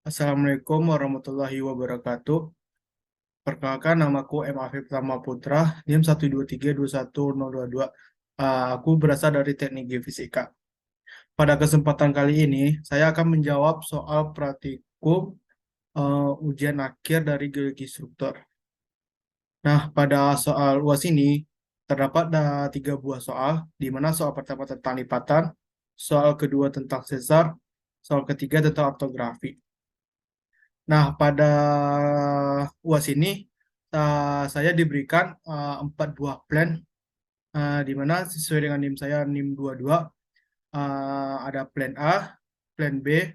Assalamualaikum warahmatullahi wabarakatuh. Perkenalkan, namaku M. Afif Tama Putra, NIM 1232102. Aku berasal dari Teknik Geofisika. Pada kesempatan kali ini, saya akan menjawab soal praktikum ujian akhir dari geologi struktur. Nah, pada soal UAS ini, terdapat 3 buah soal, di mana soal pertama tentang lipatan, soal kedua tentang sesar, soal ketiga tentang ortografi. Nah, pada UAS ini saya diberikan 4 buah plan, di mana sesuai dengan NIM saya NIM 22, ada plan A, plan B,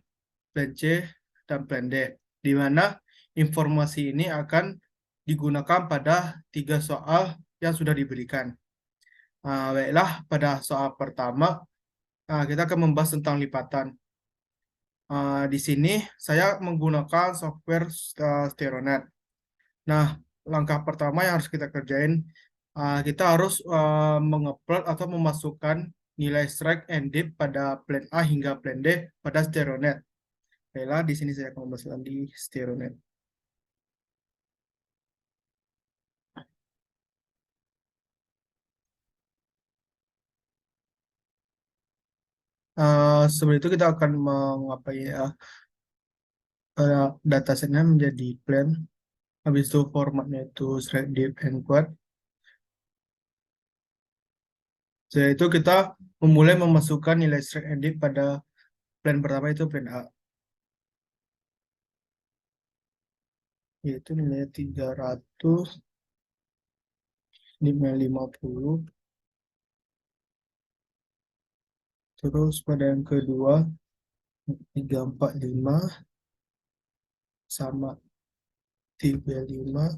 plan C, dan plan D, di mana informasi ini akan digunakan pada 3 soal yang sudah diberikan. Baiklah, pada soal pertama kita akan membahas tentang lipatan. Di sini saya menggunakan software Steronet. Nah, langkah pertama yang harus kita kerjain, kita harus mengupload atau memasukkan nilai strike and dip pada plan A hingga plan D pada Steronet. Baiklah, di sini saya akan memasukkan di Steronet. Sebelum itu kita akan mengapai datasetnya menjadi plan. Habis itu formatnya itu strike dip and quad. Setelah itu kita memulai memasukkan nilai strike and dip pada plan pertama, itu plan A. Yaitu nilainya 300, dipnya 50. Terus pada yang kedua 345 sama 35.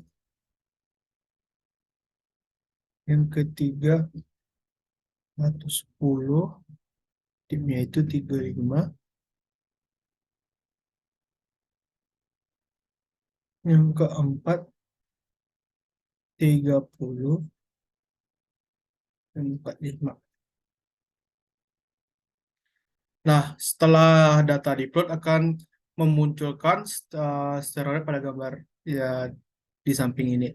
Yang ketiga 110, dipnya itu 35. Yang keempat 30 dan 45. Nah, setelah data diplot akan memunculkan steroid pada gambar ya di samping ini.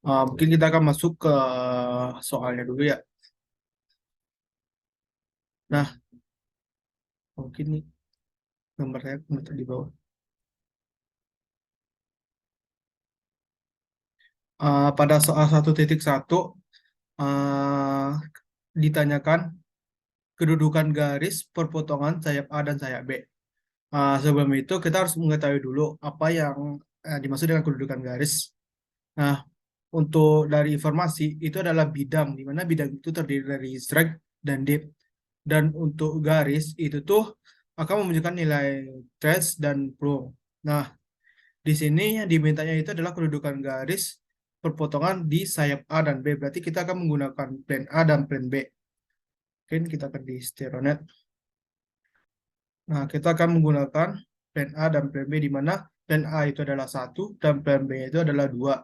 Mungkin kita akan masuk ke soalnya dulu ya. Nah, mungkin nih gambar saya muncul di bawah. Pada soal 1.1 ditanyakan kedudukan garis perpotongan sayap A dan sayap B. Sebelum itu kita harus mengetahui dulu apa yang dimaksud dengan kedudukan garis. Nah, untuk dari informasi itu adalah bidang, di mana bidang itu terdiri dari strike dan dip. Dan untuk garis itu tuh akan menunjukkan nilai trace dan plumb. Nah, di sini yang dimintanya itu adalah kedudukan garis perpotongan di sayap A dan B. Berarti kita akan menggunakan plan A dan plan B. Oke, kita akan di Steronet. Nah, kita akan menggunakan plan A dan plan B, di mana plan A itu adalah 1 dan plan B itu adalah 2.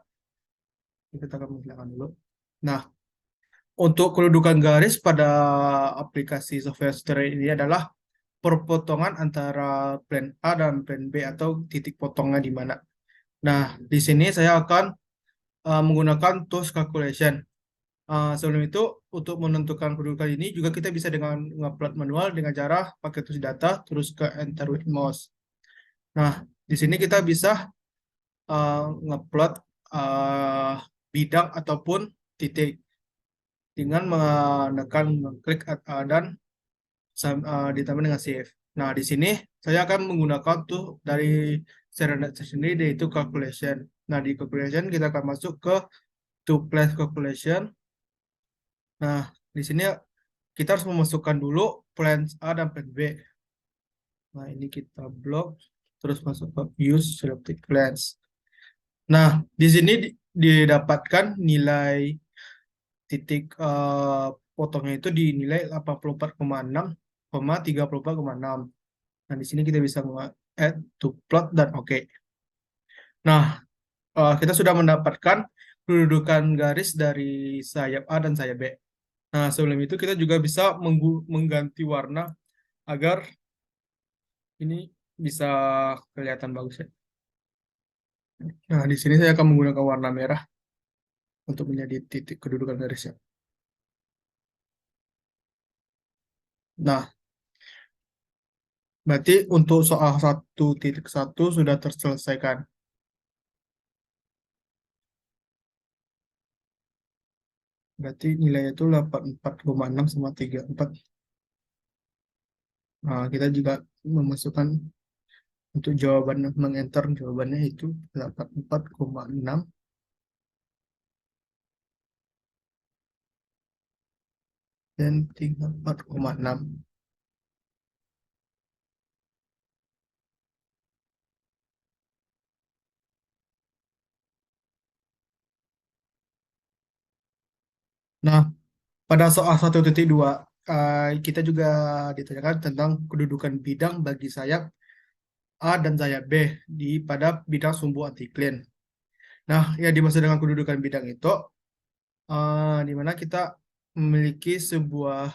Kita akan menghilangkan dulu. Nah, untuk kedudukan garis pada aplikasi software Steronet ini adalah perpotongan antara plan A dan plan B, atau titik potongnya di mana. Nah, di sini saya akan menggunakan tools calculation. Sebelum itu, untuk menentukan kedudukan ini juga kita bisa dengan ngupload manual dengan cara pakai tools data, terus ke enter with mouse. Nah, di sini kita bisa ngupload bidang ataupun titik dengan menekan klik dan ditambah dengan save. Nah, di sini saya akan menggunakan tuh dari Serenade sendiri, yaitu calculation. Nah, di calculation kita akan masuk ke to place calculation. Nah, di sini kita harus memasukkan dulu plan A dan plan B. Nah, ini kita blok, terus masuk ke use selected plans. Nah, di sini didapatkan nilai titik potongnya itu dinilai 84,6, 34,6. Nah, di sini kita bisa add to plot dan oke. Nah, kita sudah mendapatkan kedudukan garis dari sayap A dan sayap B. Nah, sebelum itu kita juga bisa mengganti warna agar ini bisa kelihatan bagus ya. Nah, di sini saya akan menggunakan warna merah untuk menjadi titik kedudukan garisnya. Nah, berarti untuk soal 1.1 sudah terselesaikan. Berarti nilainya itu 84,6 sama 34. Nah, kita juga memasukkan untuk jawaban, mengenter jawabannya itu 84,6 dan 34,6. Nah, pada soal 1.2, kita juga ditanyakan tentang kedudukan bidang bagi sayap A dan sayap B pada bidang sumbu antikline. Nah, yang dimaksud dengan kedudukan bidang itu, di mana kita memiliki sebuah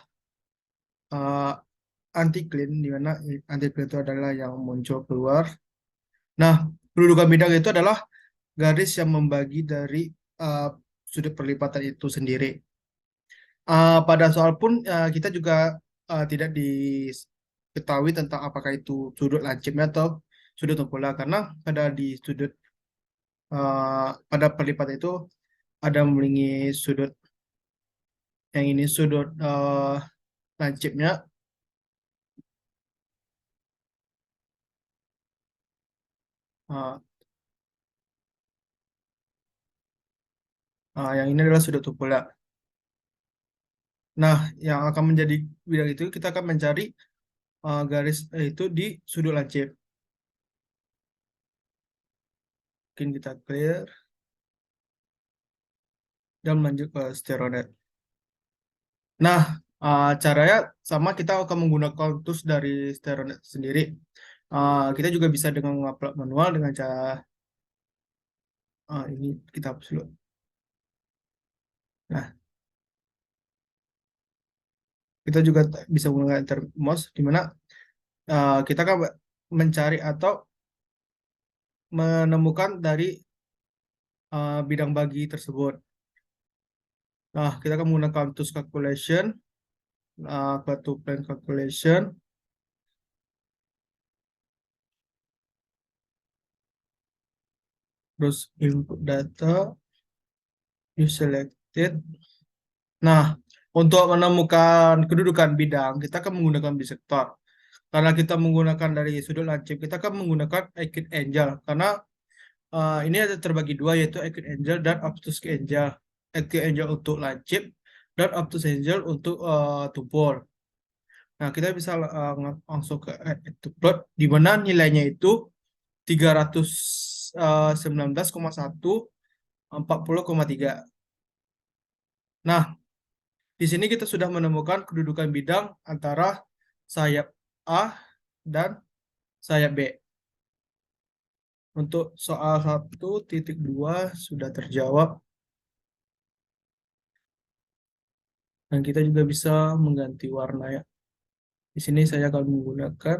uh, antikline, di mana antikline itu adalah yang muncul keluar. Nah, kedudukan bidang itu adalah garis yang membagi dari uh, sudut perlipatan itu sendiri. Pada soal pun kita juga tidak diketahui tentang apakah itu sudut lancipnya atau sudut tempola, karena pada perlipatan itu ada memiliki sudut, yang ini sudut lancipnya, uh, yang ini adalah sudut tempola. Nah, yang akan menjadi bidang itu kita akan mencari garis itu di sudut lancip. Mungkin kita clear dan lanjut ke stereonet. Nah, caranya sama, kita akan menggunakan tools dari stereonet sendiri. Kita juga bisa dengan mengupload manual dengan cara ini kita hapus dulu. Nah, kita juga bisa menggunakan enter mouse, di mana kita akan mencari atau menemukan dari bidang bagi tersebut. Nah, kita akan menggunakan tools calculation, ke to plan calculation, terus input data, you selected. Nah, untuk menemukan kedudukan bidang, kita akan menggunakan bisektor. Karena kita menggunakan dari sudut lancip, kita akan menggunakan acute angle. Karena ini ada terbagi dua, yaitu acute angle dan obtuse angle. Acute angle untuk lancip dan obtuse angle untuk tumpul. Nah, kita bisa langsung ke itu plot, di mana nilainya itu 319,1, 40,3. Nah, di sini kita sudah menemukan kedudukan bidang antara sayap A dan sayap B. Untuk soal 1.2 sudah terjawab. Dan kita juga bisa mengganti warna ya. Di sini saya akan menggunakan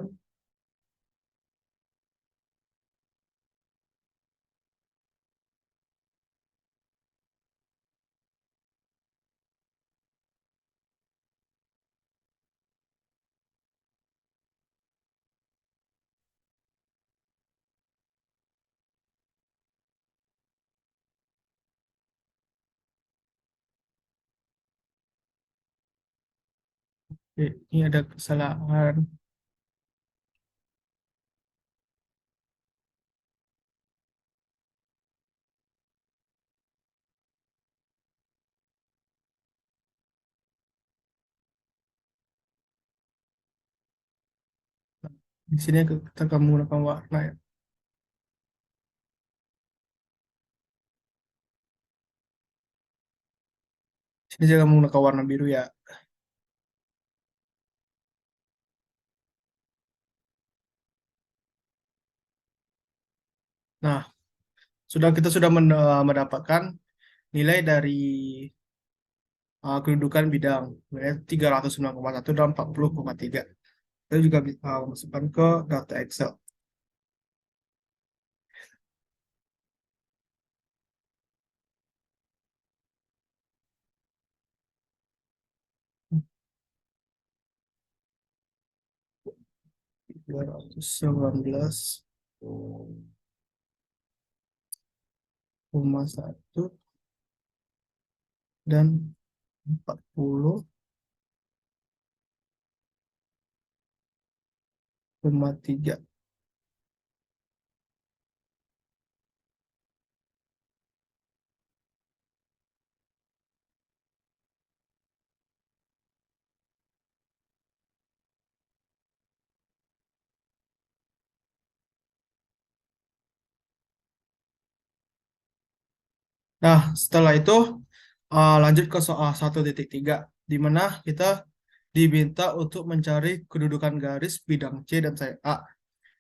ini ada kesalahan. Di sini kita akan menggunakan warna ya. Di sini saya akan menggunakan warna biru ya. Nah, kita sudah mendapatkan nilai dari kedudukan bidang, nilai 309,1 dan 40,3. Kita juga masukkan ke data Excel. 319,1 dan 40,3. Nah, setelah itu lanjut ke soal 1.3, di mana kita diminta untuk mencari kedudukan garis bidang C dan sayap A.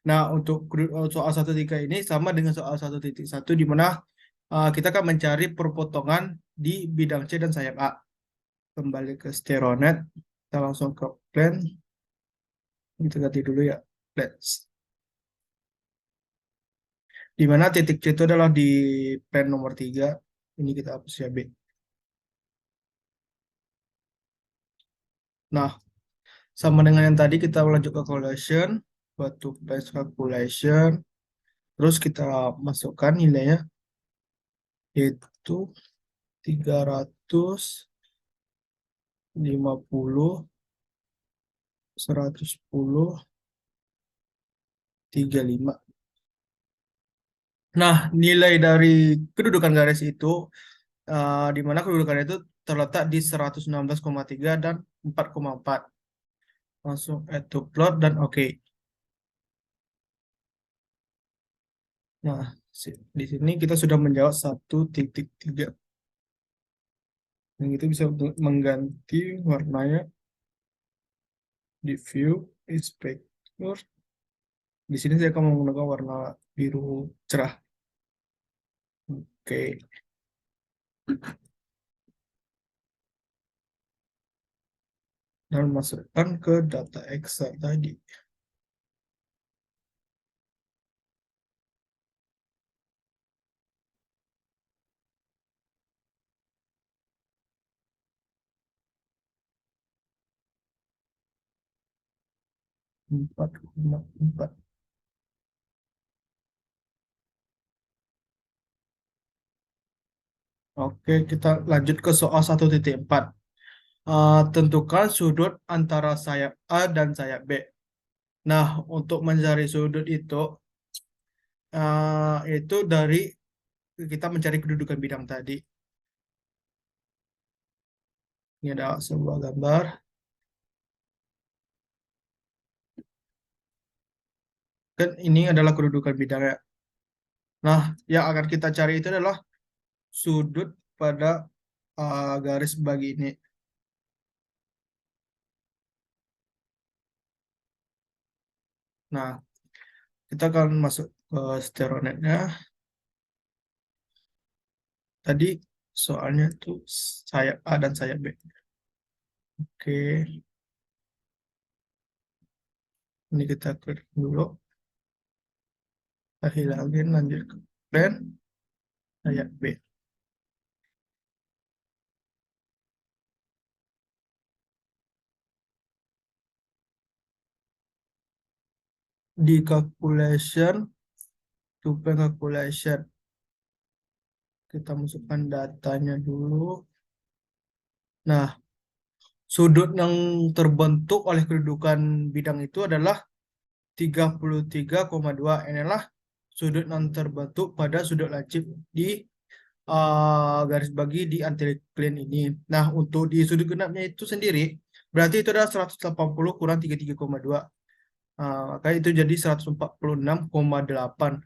Nah, untuk soal 1.3 ini sama dengan soal 1.1, di mana kita akan mencari perpotongan di bidang C dan sayap A. Kembali ke Steronet, kita langsung ke plan. Kita ganti dulu ya, plans. Di mana titik C itu adalah di plan nomor 3. Ini kita hapus ya B. Nah, sama dengan yang tadi kita lanjut ke calculation, batu place calculation, terus kita masukkan nilainya, yaitu 350, 110, 35. Nah, nilai dari kedudukan garis itu, di mana kedudukan itu terletak di 116,3 dan 4,4. Langsung add to plot dan oke. Nah, di sini kita sudah menjawab 1.3. Dan itu bisa untuk mengganti warnanya di view inspector. Di sini saya akan menggunakan warna biru cerah. Oke. Dan masukkan ke data Excel tadi. Empat koma empat. Oke, kita lanjut ke soal 1.4. Tentukan sudut antara sayap A dan sayap B. Nah, untuk mencari sudut itu dari kita mencari kedudukan bidang tadi. Ini ada sebuah gambar. Kan ini adalah kedudukan bidangnya. Nah, yang akan kita cari itu adalah sudut pada garis bagi ini. Nah, kita akan masuk ke steronetnya. Tadi soalnya itu sayap A dan sayap B. Oke. Ini kita klik dulu. Kita hilangin, lanjut ke plan sayap B. Di calculation, to plan calculation. Kita masukkan datanya dulu. Nah, sudut yang terbentuk oleh kedudukan bidang itu adalah 33,2. Inilah sudut yang terbentuk pada sudut lancip di garis bagi di anticline ini. Nah, untuk di sudut genapnya itu sendiri, berarti itu adalah 180 kurang 33,2. Maka itu jadi 146,8.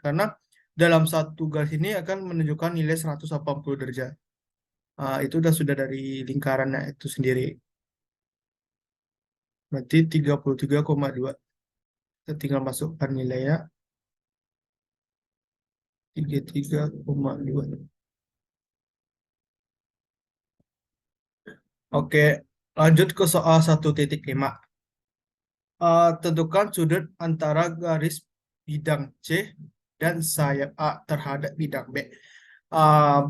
Karena dalam satu garis ini akan menunjukkan nilai 180 derajat. Itu sudah dari lingkarannya itu sendiri. Berarti 33,2. Kita tinggal masukkan nilainya. 33,2. Oke, lanjut ke soal 1.5. Tentukan sudut antara garis bidang C dan sayap A terhadap bidang B.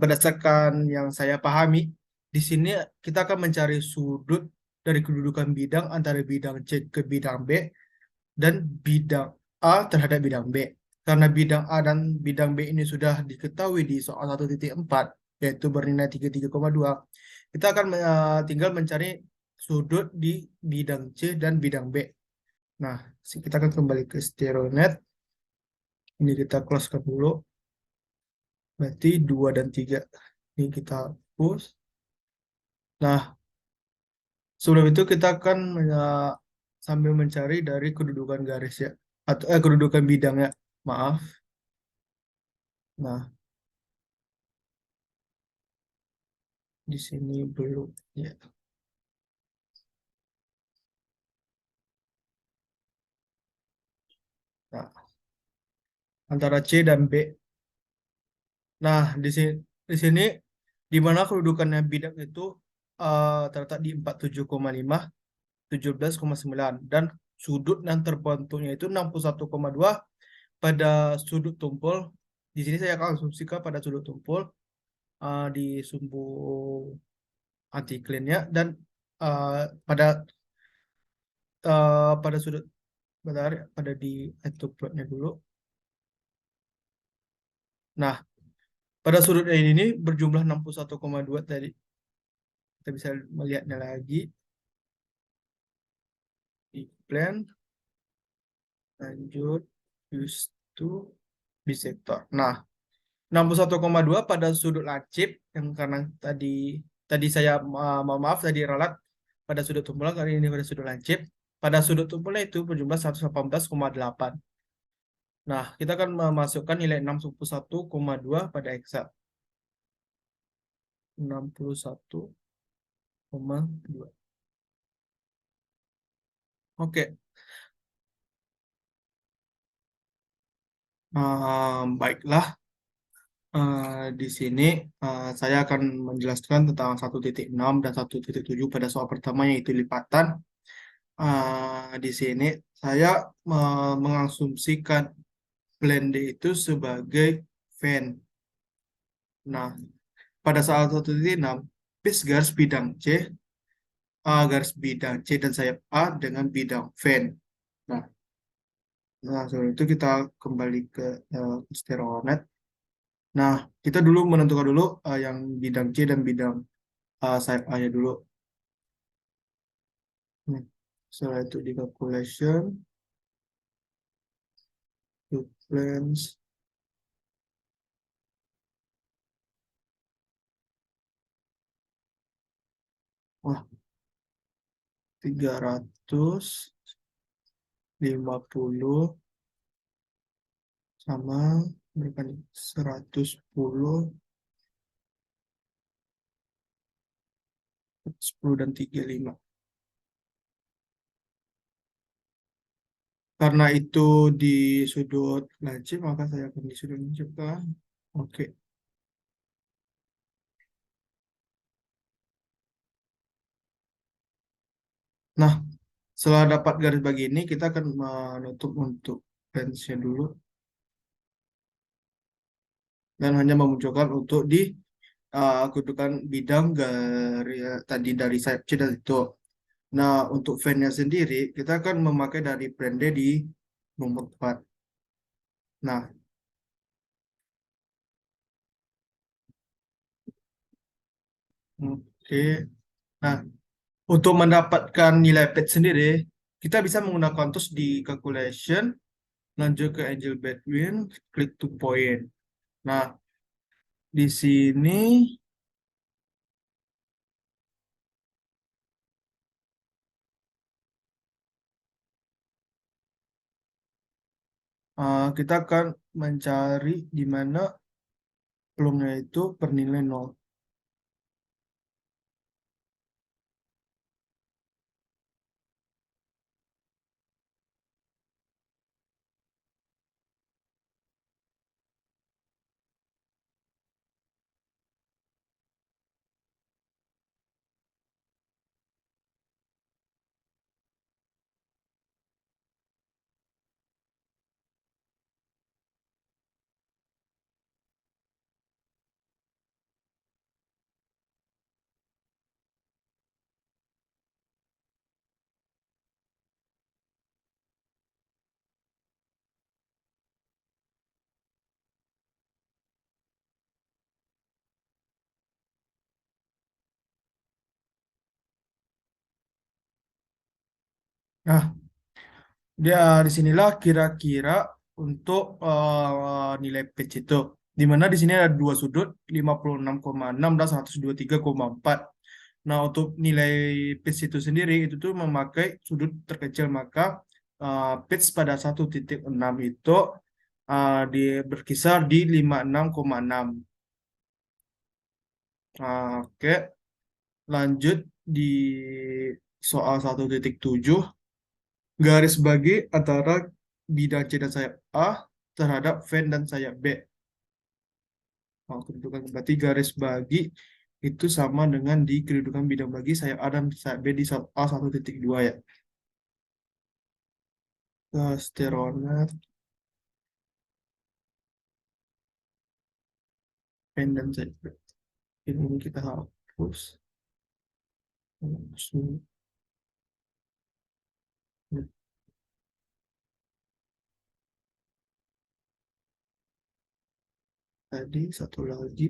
Berdasarkan yang saya pahami, di sini kita akan mencari sudut dari kedudukan bidang antara bidang C ke bidang B dan bidang A terhadap bidang B. Karena bidang A dan bidang B ini sudah diketahui di soal 1.4, yaitu bernilai 33,2, kita akan tinggal mencari sudut di bidang C dan bidang B. Nah, kita akan kembali ke stereonet. Ini kita close dulu. Berarti 2 dan 3. Ini kita hapus. Nah, sebelum itu kita akan sambil mencari dari kedudukan garis ya. Atau kedudukan bidang ya. Maaf. Nah, di sini belum ya. Nah, antara C dan B. Nah, di sini di mana kedudukannya bidang itu terletak di 47,5, 17,9 dan sudut yang terbentuknya itu 61,2 pada sudut tumpul. Di sini saya akan asumsikan pada sudut tumpul di sumbu antiklinnya dan uh, pada pada sudut, bentar, pada di itu plotnya dulu. Nah, pada sudut ini berjumlah 61,2 tadi. Kita bisa melihatnya lagi di plan, lanjut, use to bisektor. Nah, 61,2 pada sudut lancip yang karena tadi tadi saya maaf tadi ralat pada sudut tumpulan, kali ini pada sudut lancip. Pada sudut tumpulnya itu berjumlah 118,8. Nah, kita akan memasukkan nilai 61,2 pada Excel. 61,2. Oke. Baiklah. Di sini saya akan menjelaskan tentang 1.6 dan 1.7 pada soal pertama, yaitu lipatan. Di sini saya mengasumsikan plan D itu sebagai fan. Nah, pada soal 1.6, bis garis bidang C, garis bidang C dan sayap A dengan bidang fan. Nah, sebelum itu kita kembali ke stereonet. Nah, kita dulu menentukan dulu yang bidang C dan bidang sayap A-nya dulu. Nih, setelah itu di calculation, to plans, wah, 350 sama berapa nih? 110, 10 dan 35. Karena itu di sudut lancip, maka saya akan di sudut lancip kan. Oke. Nah, setelah dapat garis bagi ini, kita akan menutup untuk range-nya dulu dan hanya memunculkan untuk di kedudukan bidang tadi dari sayap C dan itu. Nah, untuk fan-nya sendiri, kita akan memakai dari brand D di nomor 4. Nah, oke. Nah, untuk mendapatkan nilai pad sendiri, kita bisa menggunakan tools di calculation, lanjut ke Angel Bedouin, klik to point. Nah, di sini kita akan mencari di mana pelungnya itu bernilai 0. Nah, dia disinilah kira-kira untuk nilai pitch itu. Di mana di sini ada dua sudut, 56,6 dan 123,4. Nah, untuk nilai pitch itu sendiri, itu tuh memakai sudut terkecil. Maka pitch pada 1,6 itu berkisar di 56,6. Nah, oke, lanjut di soal 1,7. Garis bagi antara bidang C dan sayap A terhadap fan dan sayap B. Nah, kedudukan berarti garis bagi itu sama dengan di kedudukan bidang bagi sayap A dan sayap B di A 1,2 ya. Steronet, fan dan sayap B. Ini kita hapus. Tadi satu lagi.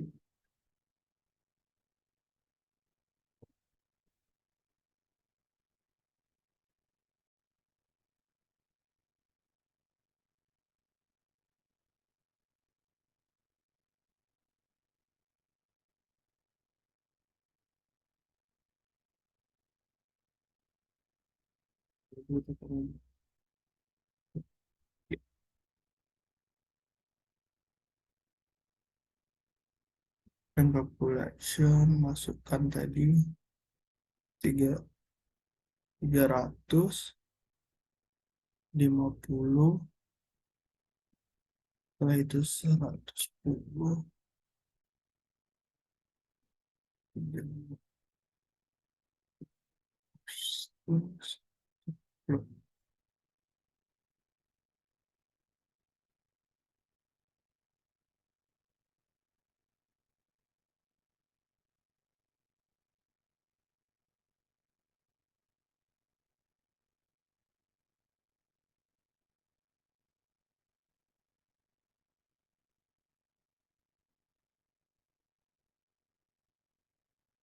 Fan population masukkan tadi tiga 350, setelah itu 110, 310.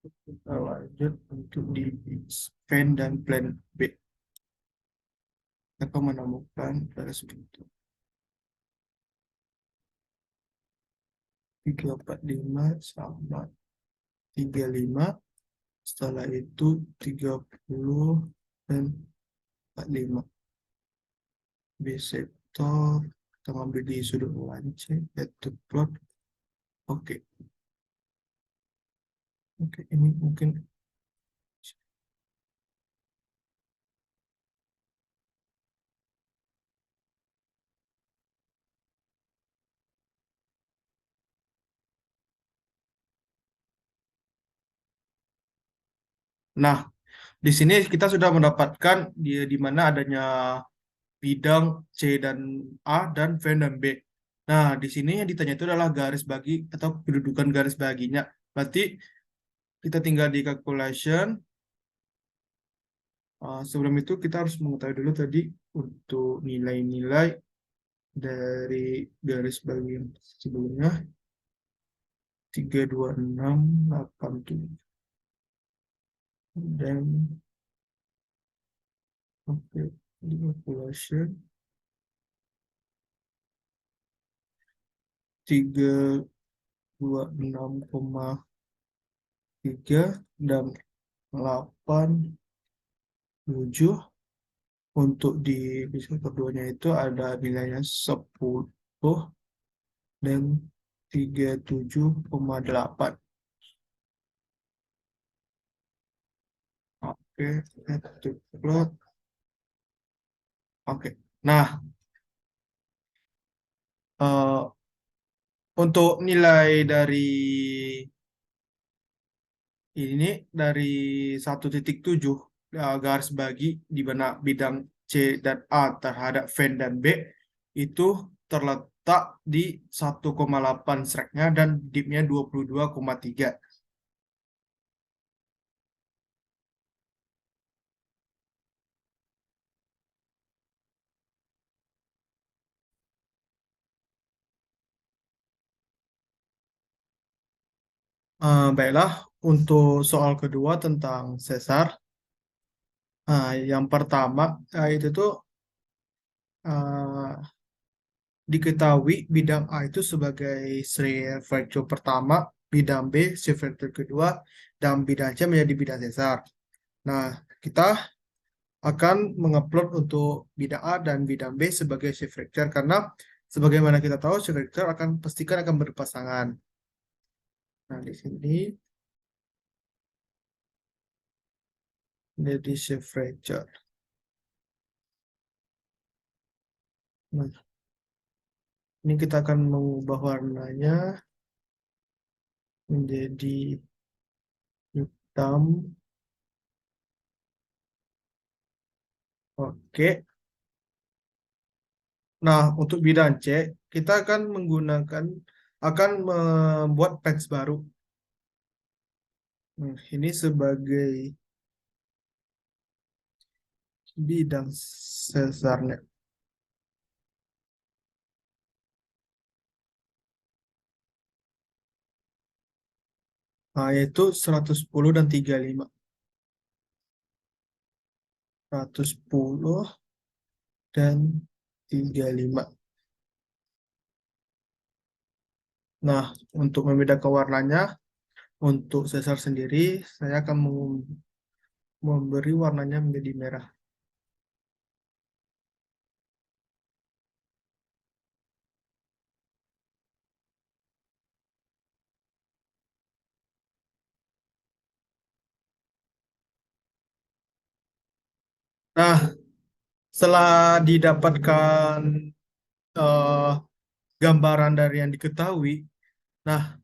Kita lanjut untuk di span dan plan B. Kita menemukan garis bentuk 345 sama 35. Setelah itu 30 dan 45. B sektor kita ambil di sudut C, add to plot. Oke, oke, ini mungkin. Nah, di sini kita sudah mendapatkan di mana adanya bidang C dan A dan V dan B. Nah, di sini yang ditanya itu adalah garis bagi atau kedudukan garis baginya. Berarti kita tinggal di calculation. Sebelum itu kita harus mengetahui dulu tadi untuk nilai-nilai dari garis bagi yang sebelumnya 32687 dan oke, di calculation 326,3 dan 87. Untuk di bisa keduanya itu ada nilainya 10 dan 37,8. Oke, itu plot. Oke. Nah, eh, untuk nilai dari ini dari 1,7 garis bagi di mana bidang C dan A terhadap fan dan B itu terletak di 1,8 streknya dan dipnya 22,3. Baiklah, untuk soal kedua tentang sesar. Nah, yang pertama itu tuh eh, diketahui bidang A itu sebagai Shift fracture pertama, bidang B Shift fracture kedua, dan bidang C menjadi bidang sesar. Nah, kita akan mengupload untuk bidang A dan bidang B sebagai shift fracture karena sebagaimana kita tahu shift fracture akan pastikan akan berpasangan. Nah, di sini jadi shift fracture. Nah, ini kita akan mengubah warnanya menjadi hitam. Oke. Nah, untuk bidang C, kita akan membuat patch baru. Ini sebagai bidang sesarnya. Nah, yaitu 110 dan 35. 110 dan 35. Nah, untuk membedakan warnanya, untuk sesar sendiri, saya akan memberi warnanya menjadi merah. Nah, setelah didapatkan eh, gambaran dari yang diketahui, nah,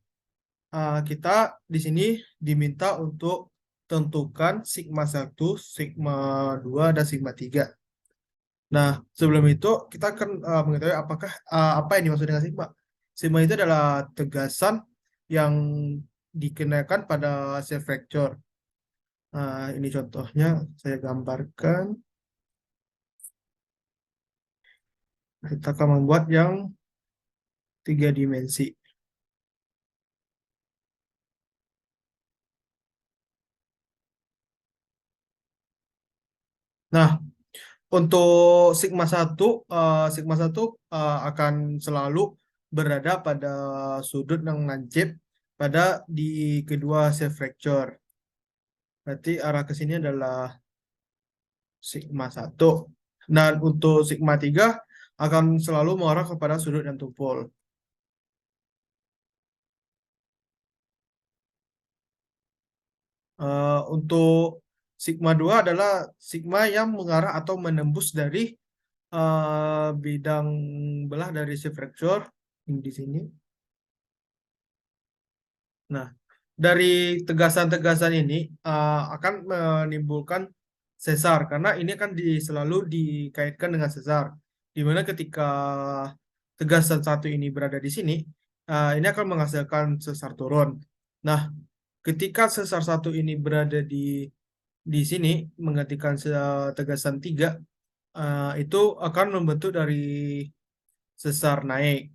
kita di sini diminta untuk tentukan sigma 1, sigma 2, dan sigma 3. Nah, sebelum itu kita akan mengetahui apa yang dimaksud dengan sigma. Sigma itu adalah tegasan yang dikenakan pada self fracture. Nah, ini contohnya saya gambarkan. Kita akan membuat yang 3 dimensi. Nah, untuk sigma satu akan selalu berada pada sudut yang lancip pada di kedua self fracture. Berarti arah ke sini adalah sigma satu. Dan untuk sigma 3 akan selalu mengarah kepada sudut yang tumpul. Untuk sigma 2 adalah sigma yang mengarah atau menembus dari bidang belah dari shift fracture di sini. Nah, dari tegasan-tegasan ini akan menimbulkan sesar karena ini kan selalu dikaitkan dengan sesar. Di mana ketika tegasan satu ini berada di sini, ini akan menghasilkan sesar turun. Nah, ketika sesar satu ini berada di sini menggantikan tegasan 3, itu akan membentuk dari sesar naik.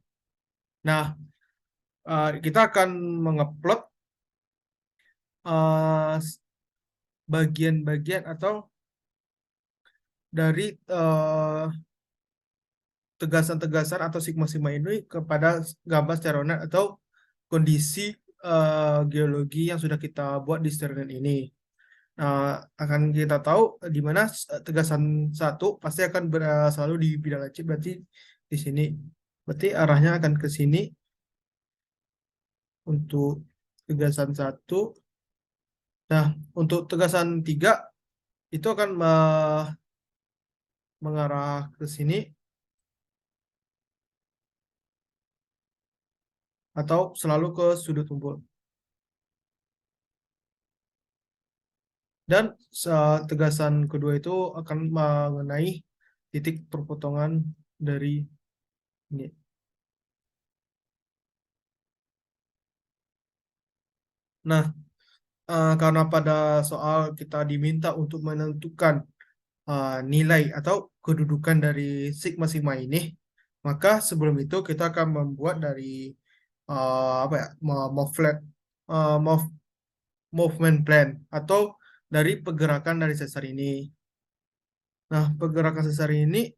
Nah, kita akan mengupload eh, bagian-bagian atau dari tegasan-tegasan atau sigma-sigma ini kepada gambar secara online atau kondisi geologi yang sudah kita buat di stereonet ini. Nah, akan kita tahu di mana tegasan satu pasti akan selalu di bidang lancip, berarti di sini. Berarti arahnya akan ke sini untuk tegasan satu. Nah, untuk tegasan 3 itu akan mengarah ke sini atau selalu ke sudut tumpul. Dan tegasan kedua itu akan mengenai titik perpotongan dari ini. Nah, karena pada soal kita diminta untuk menentukan nilai atau kedudukan dari sigma-sigma ini, maka sebelum itu kita akan membuat dari apa ya, movement plan atau dari pergerakan dari sesar ini. Nah, pergerakan sesar ini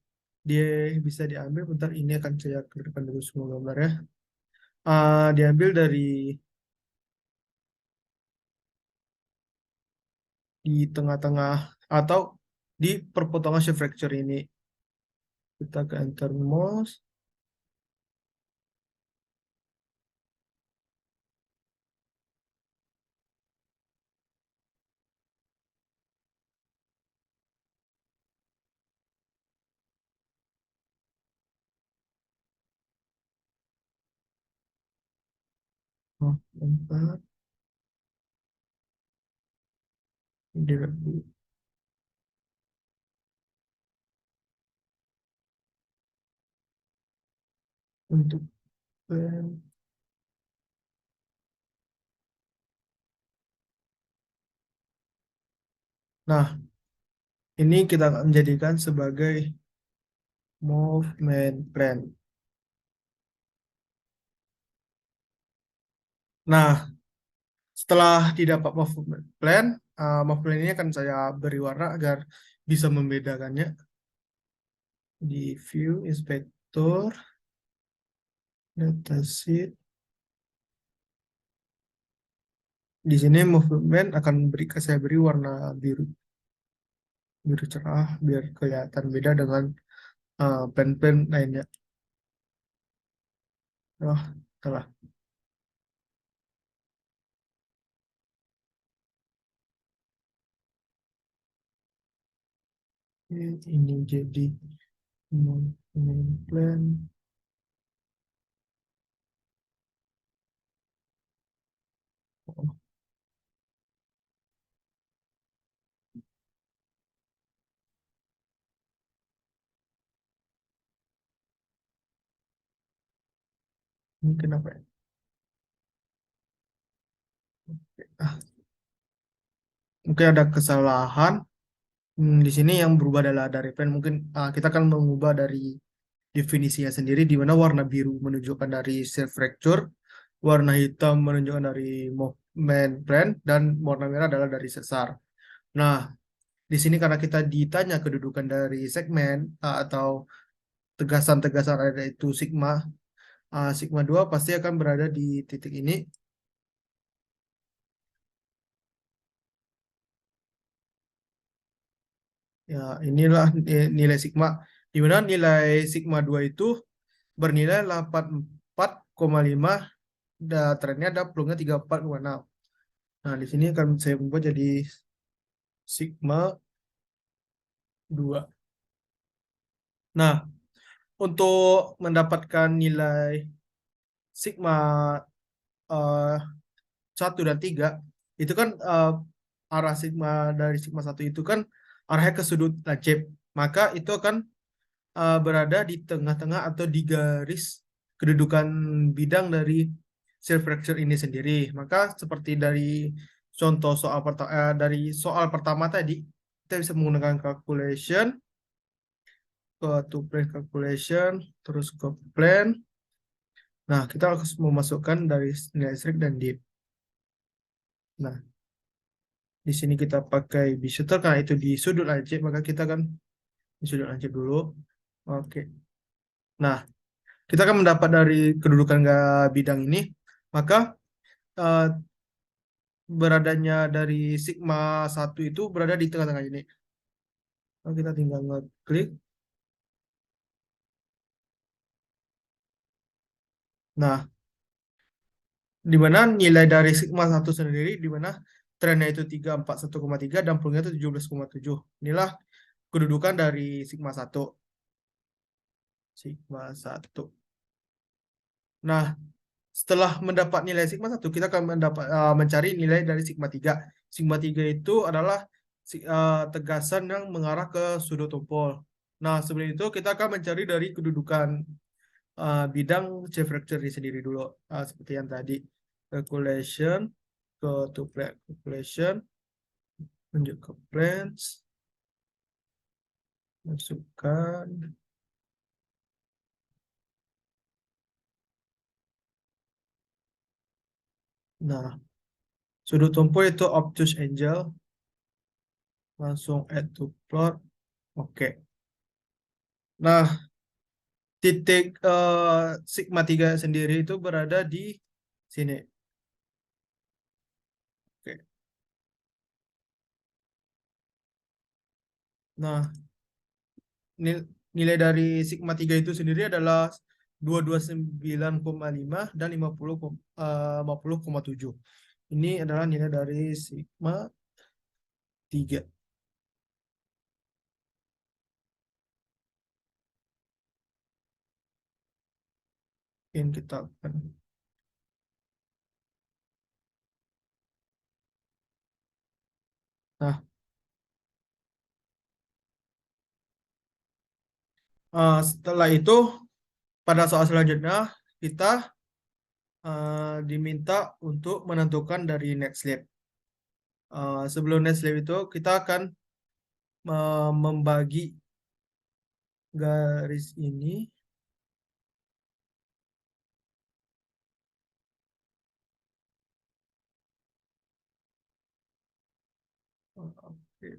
dia bisa diambil, bentar ini akan saya keluarkan dulu semua gambarnya. Diambil dari di tengah-tengah atau di perpotongan shape fracture ini. Kita ke enter mouse, oh, bentar, di untuk pen. Nah, ini kita akan menjadikan sebagai movement plan. Nah, setelah didapat movement plan, movement plan ini akan saya beri warna agar bisa membedakannya. Di view inspector, datasheet. Di sini movement akan saya beri warna biru, biru cerah biar kelihatan beda dengan plan-plan lainnya. Oh, telah. Ini jadi movement plan. Oh, mungkin apa ya? Ah, mungkin ada kesalahan. Di sini yang berubah adalah dari plan. Mungkin kita akan mengubah dari definisinya sendiri, di mana warna biru menunjukkan dari self fracture, warna hitam menunjukkan dari movement plan, dan warna merah adalah dari sesar. Nah, di sini karena kita ditanya kedudukan dari segmen atau tegasan-tegasan ada itu sigma, sigma 2 pasti akan berada di titik ini. Ya, inilah nilai sigma. Di mana nilai sigma 2 itu bernilai 84,5, trennya ada plungnya 34,6. Nah, di sini akan saya ubah jadi sigma 2. Nah, untuk mendapatkan nilai sigma eh, 1 dan 3 itu kan arah sigma dari sigma 1 itu kan arahnya ke sudut lancip. Maka itu akan berada di tengah-tengah atau di garis kedudukan bidang dari self fracture ini sendiri. Maka seperti dari contoh dari soal pertama tadi, kita bisa menggunakan calculation ke to plan calculation, terus ke plan. Nah, kita harus memasukkan dari nilai strik dan div. Nah, di sini kita pakai bishooter karena itu di sudut lancip, maka kita kan di sudut lancip dulu. Oke. Nah, kita akan mendapat dari kedudukan bidang ini, maka eh, beradanya dari sigma 1 itu berada di tengah-tengah ini. Nah, kita tinggal ngeklik. Nah, di mana nilai dari sigma 1 sendiri, di mana trennya itu 341,3 dan plungnya itu 17,7. Inilah kedudukan dari sigma 1. Sigma 1. Nah, setelah mendapat nilai sigma 1, kita akan mencari nilai dari sigma 3. Sigma 3 itu adalah tegasan yang mengarah ke sudut tumpul. Nah, sebelum itu kita akan mencari dari kedudukan bidang shape fracture ini sendiri dulu. Seperti yang tadi. Calculation, ke to plan calculation, lanjut ke plans, masukkan. Nah, sudut tumpul itu obtuse angle. Langsung add to plot. Oke. Nah, titik sigma 3 sendiri itu berada di sini. Oke. Nah, nilai dari sigma 3 itu sendiri adalah 229,5 dan 50,7. Ini adalah nilai dari sigma 3 yang kita lakukan. Nah, setelah itu pada soal selanjutnya kita diminta untuk menentukan dari net slip. Sebelum net slip itu kita akan membagi garis ini. Oke.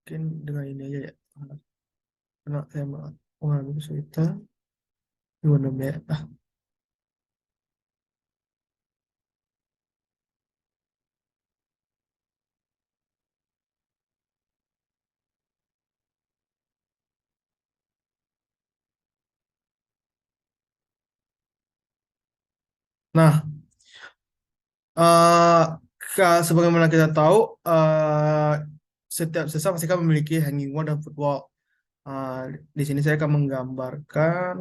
Mungkin dengan ini aja ya. Karena saya mengalami kesulitan. Gimana ya? Nah, eh, sebagaimana kita tahu, setiap sesar pasti kan memiliki hanging wall dan footwall. Eh, di sini saya akan menggambarkan.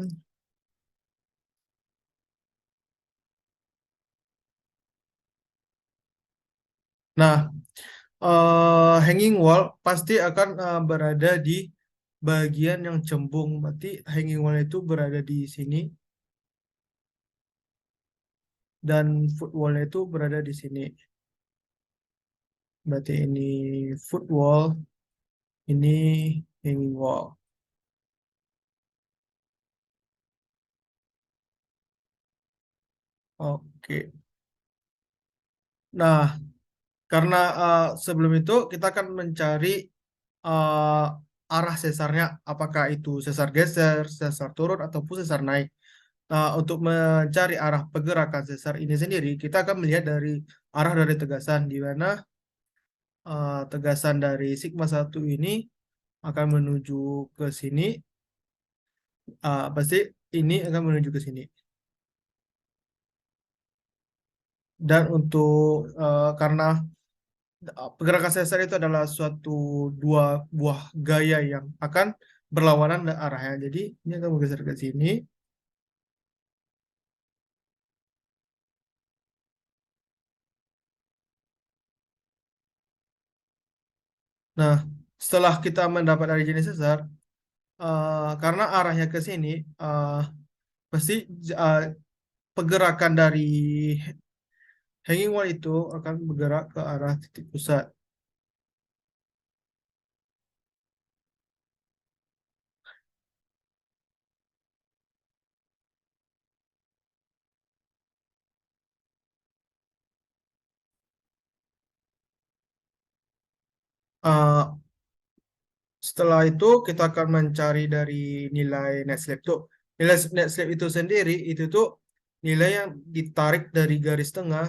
Nah, hanging wall pasti akan berada di bagian yang cembung. Berarti hanging wall itu berada di sini dan footwall itu berada di sini. Berarti ini footwall, ini hanging wall. Oke. Nah, karena sebelum itu kita akan mencari eh, arah sesarnya, apakah itu sesar geser, sesar turun, ataupun sesar naik. Nah, untuk mencari arah pergerakan sesar ini sendiri, kita akan melihat dari arah dari tegasan, di mana tegasan dari sigma 1 ini akan menuju ke sini, pasti ini akan menuju ke sini. Dan untuk karena pergerakan sesar itu adalah suatu dua buah gaya yang akan berlawanan arahnya. Jadi ini akan bergeser ke sini. Nah, setelah kita mendapat dari jenis sesar, karena arahnya ke sini, pasti uh, pergerakan dari hanging wall itu akan bergerak ke arah titik pusat. Uh, Setelah itu kita akan mencari dari nilai net slip tuh. Nilai net slip itu sendiri itu tuh nilai yang ditarik dari garis tengah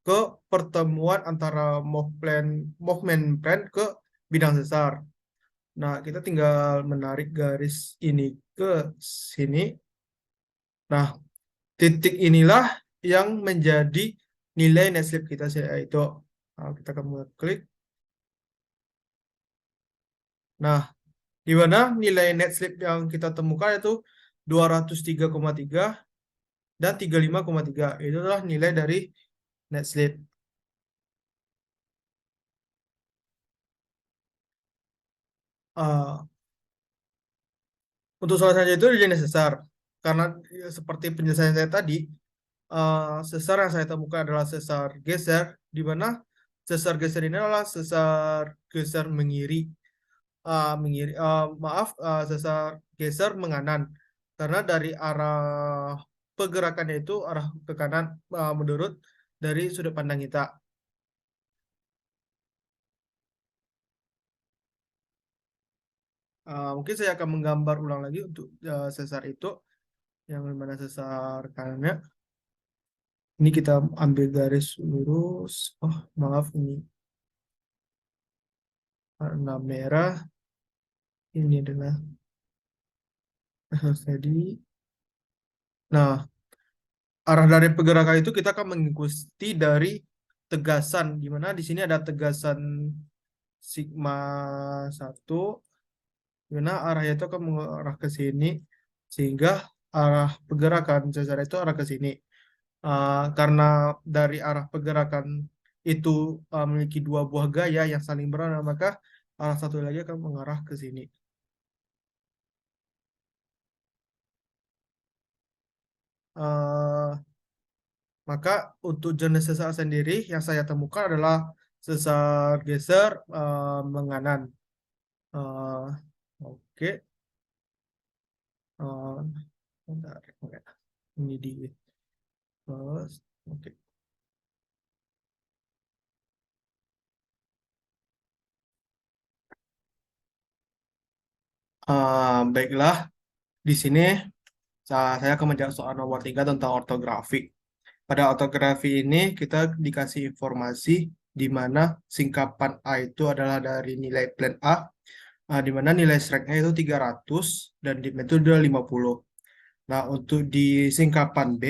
ke pertemuan antara movement plan ke bidang sesar. Nah, kita tinggal menarik garis ini ke sini. Nah, titik inilah yang menjadi nilai net slip kita, yaitu kita akan klik. Nah, di mana nilai net slip yang kita temukan itu 203,3 dan 35,3. Itu adalah nilai dari net slip. Uh, untuk soal selanjutnya itu jenis sesar. Karena seperti penjelasan saya tadi, sesar yang saya temukan adalah sesar geser, di mana sesar geser ini adalah sesar geser mengiri. maaf, sesar geser menganan karena dari arah pergerakannya itu arah ke kanan, menurut dari sudut pandang kita. Mungkin saya akan menggambar ulang lagi untuk sesar itu, yang mana sesar kanannya. Ini kita ambil garis lurus. Oh, maaf, ini warna merah. Ini adalah tadi. Nah, arah dari pergerakan itu kita akan mengikuti dari tegasan, di mana di sini ada tegasan sigma satu, di mana arahnya itu akan mengarah ke sini, sehingga arah pergerakan sesar itu arah ke sini. Karena dari arah pergerakan itu memiliki dua buah gaya yang saling berlawanan, maka arah satu lagi akan mengarah ke sini. Eh, Maka untuk jenis sesar sendiri yang saya temukan adalah sesar geser menganan. Eh, oke. Eh, Bentar. Oke. Ini di plus. Oke. Baiklah, di sini saya akan menjawab soal nomor 3 tentang ortografi. Pada ortografi ini kita dikasih informasi di mana singkapan A itu adalah dari nilai plan A, di mana nilai strike-nya itu 300 dan dim itu udah 50. Nah, untuk di singkapan B,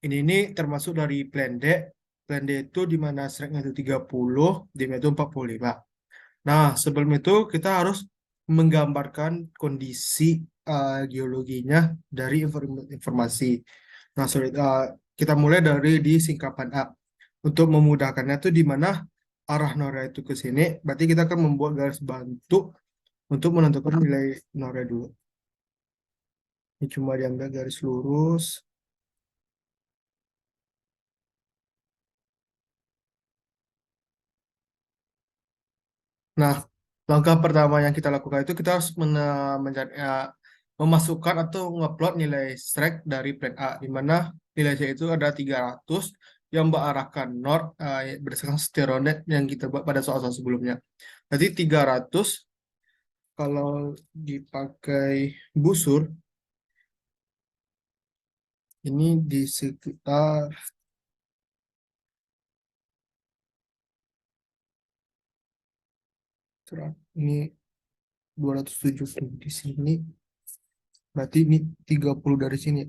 ini termasuk dari plan D. Plan D itu di mana strike-nya itu 30, dim itu 45. Nah, sebelum itu kita harus menggambarkan kondisi geologinya dari informasi. Nah, kita mulai dari di singkapan A. Untuk memudahkannya itu di mana arah Nora itu ke sini, berarti kita akan membuat garis bantu untuk menentukan nilai Nora dulu. Ini cuma diambil garis lurus. Nah, langkah pertama yang kita lakukan itu kita harus memasukkan atau ngeplot nilai strike dari plan A, di mana nilai C itu ada 300 yang berarahkan north, berdasarkan stereonet yang kita buat pada soal-soal sebelumnya. Jadi 300 kalau dipakai busur, ini di sekitar, ini 270 di sini, berarti ini 30 dari sini.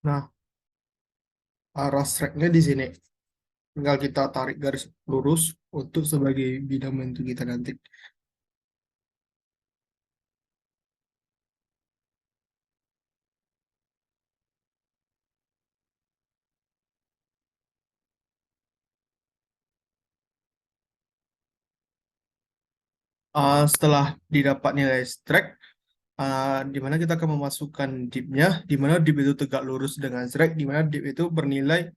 Nah, arah strike-nya di sini. Tinggal kita tarik garis lurus untuk sebagai bidang bentuk kita nanti. Setelah didapat nilai strike, di mana kita akan memasukkan dip-nya, di mana dip itu tegak lurus dengan strike, di mana dip itu bernilai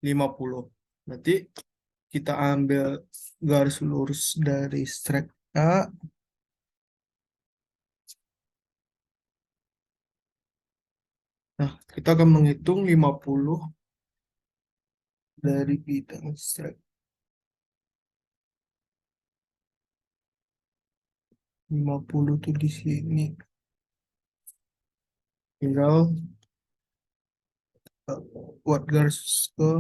50. Nanti kita ambil garis lurus dari strike A. Nah, kita akan menghitung 50 dari bidang strike. 50 tuh di sini. Tinggal uh, buat garis ke.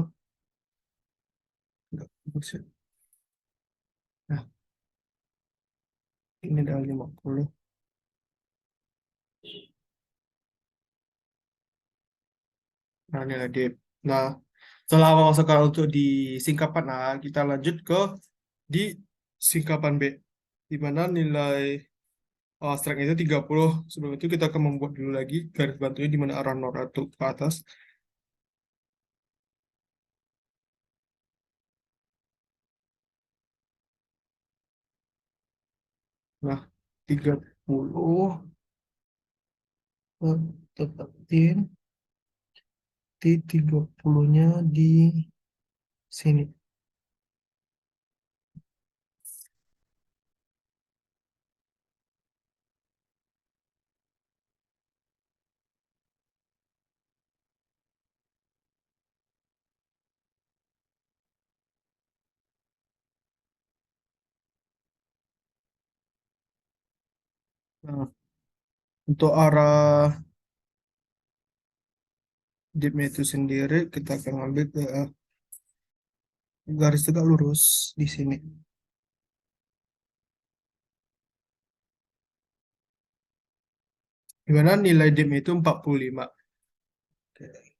Nah, ini adalah 50. Nah, ini adalah dip. Nah, setelah memasukkan untuk di singkapan A, kita lanjut ke di singkapan B, di mana nilai strength itu 30. Sebelum itu kita akan membuat dulu lagi garis bantunya di mana arah nora itu ke atas. Nah, 30 tepatin berarti 30-nya di sini. Nah, untuk arah dipnya itu sendiri, kita akan ambil ke garis tegak lurus di sini. Di mana nilai dipnya itu 45. Oke.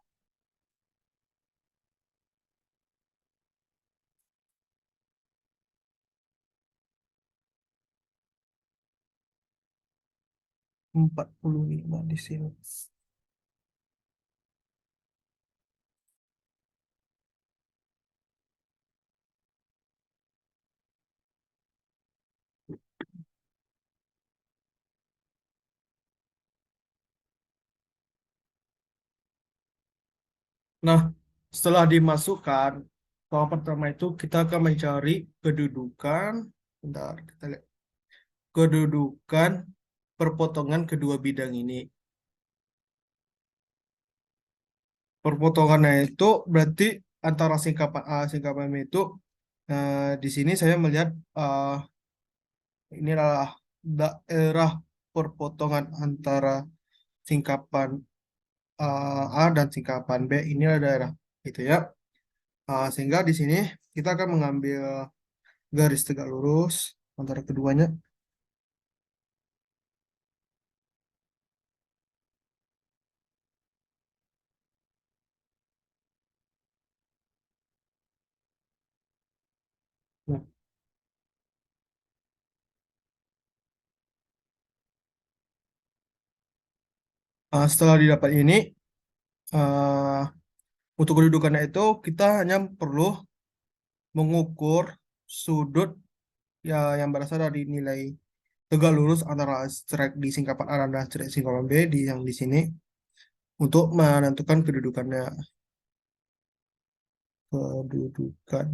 45 di sini. Nah, setelah dimasukkan, tahap pertama itu kita akan mencari kedudukan, bentar, kita lihat, kedudukan perpotongan kedua bidang ini. Perpotongannya itu berarti antara singkapan A, singkapan B itu di sini saya melihat ini adalah daerah perpotongan antara singkapan A dan singkapan B, ini adalah daerah gitu ya. Sehingga di sini kita akan mengambil garis tegak lurus antara keduanya. Nah, setelah didapat ini, uh, untuk kedudukannya itu kita hanya perlu mengukur sudut ya yang berasal dari nilai tegak lurus antara strike di singkapan A dan strike singkapan B di yang di sini untuk menentukan kedudukannya. Kedudukan.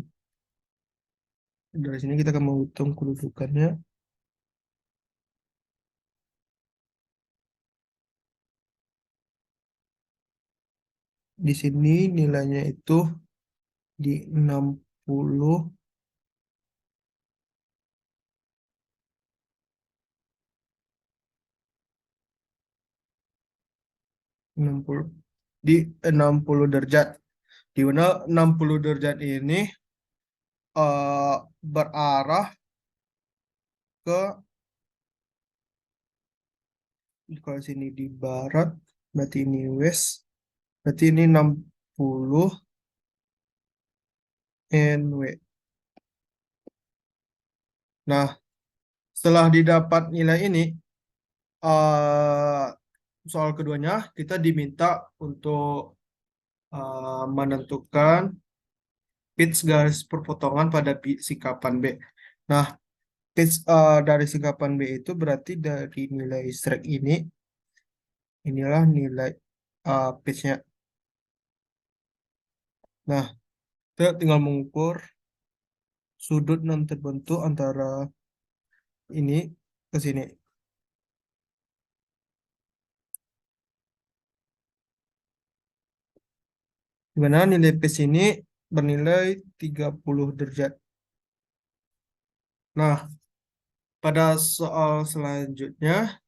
Dari sini kita akan menghitung kedudukannya. Di sini nilainya itu di 60, 60 di 60 derajat. Di mana 60 derajat ini berarah ke, kalau sini di barat, berarti ini west, berarti ini 60 NW. Nah, setelah didapat nilai ini, eh, soal keduanya kita diminta untuk menentukan pitch garis perpotongan pada sikapan B. Nah, pitch dari sikapan B itu berarti dari nilai strike ini, inilah nilai pitchnya. Nah, kita tinggal mengukur sudut yang terbentuk antara ini ke sini. Di mana nilai pitch ini bernilai 30 derajat. Nah, pada soal selanjutnya,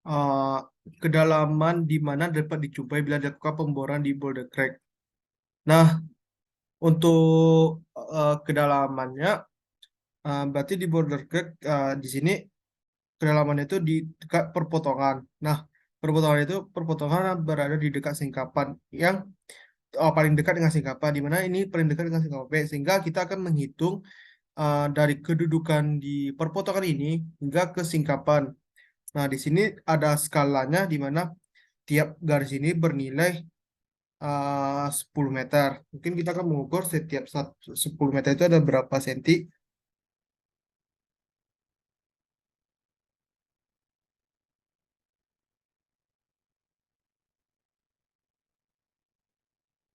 uh, kedalaman di mana dapat dijumpai bila dilakukan pemboran di boulder crack. Nah, untuk kedalamannya, berarti di border crack di sini kedalamannya itu di dekat perpotongan. Nah, perpotongan itu perpotongan berada di dekat singkapan yang paling dekat dengan singkapan, di mana ini paling dekat dengan singkapan B, sehingga kita akan menghitung dari kedudukan di perpotongan ini hingga ke singkapan. Nah, di sini ada skalanya di mana tiap garis ini bernilai 10 meter. Mungkin kita akan mengukur setiap 10 meter itu ada berapa senti.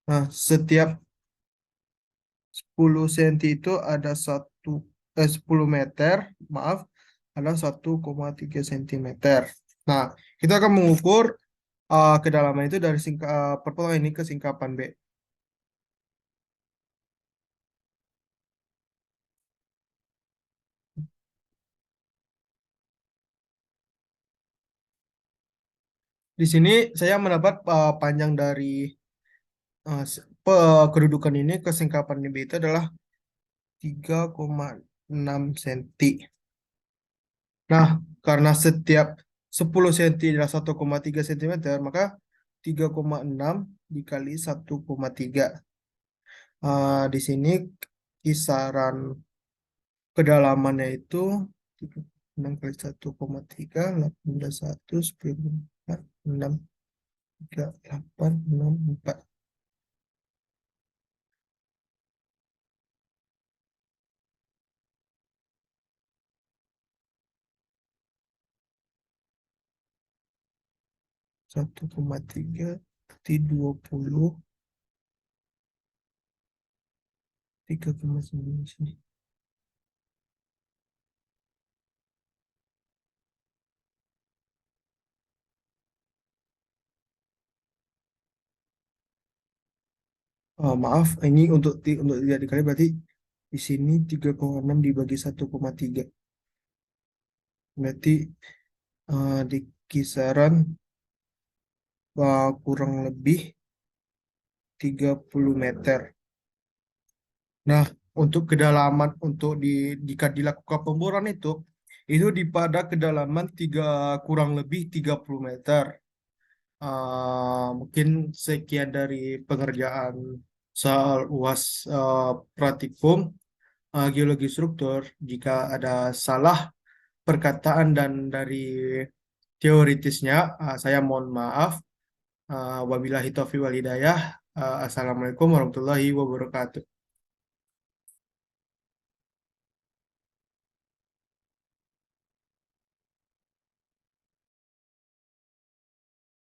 Nah, setiap 10 cm itu ada 10 meter, maaf, ada 1,3 cm. Nah, kita akan mengukur kedalaman itu dari perpolosan ini ke singkapan B. Di sini saya mendapat panjang dari kedudukan ini ke singkapan B itu adalah 3,6 cm. Nah, karena setiap 10 cm adalah 1,3 cm, maka 3,6 dikali 1,3. Di sini kisaran kedalamannya itu 6 kali 1,3, 18,1, 10,4, 6, 3, 8, 6, 4. 1,3 berarti 20, 3,9 sini. Maaf, ini untuk tidak dikali berarti di sini 3,6 dibagi 1,3. Berarti di kisaran kurang lebih 30 meter. Nah, untuk kedalaman jika dilakukan pemboran itu di pada kedalaman kurang lebih 30 meter. Mungkin sekian dari pengerjaan soal UAS praktikum geologi struktur. Jika ada salah perkataan dan dari teoritisnya, saya mohon maaf. Wabillahi taufiq wal hidayah. Assalamualaikum warahmatullahi wabarakatuh.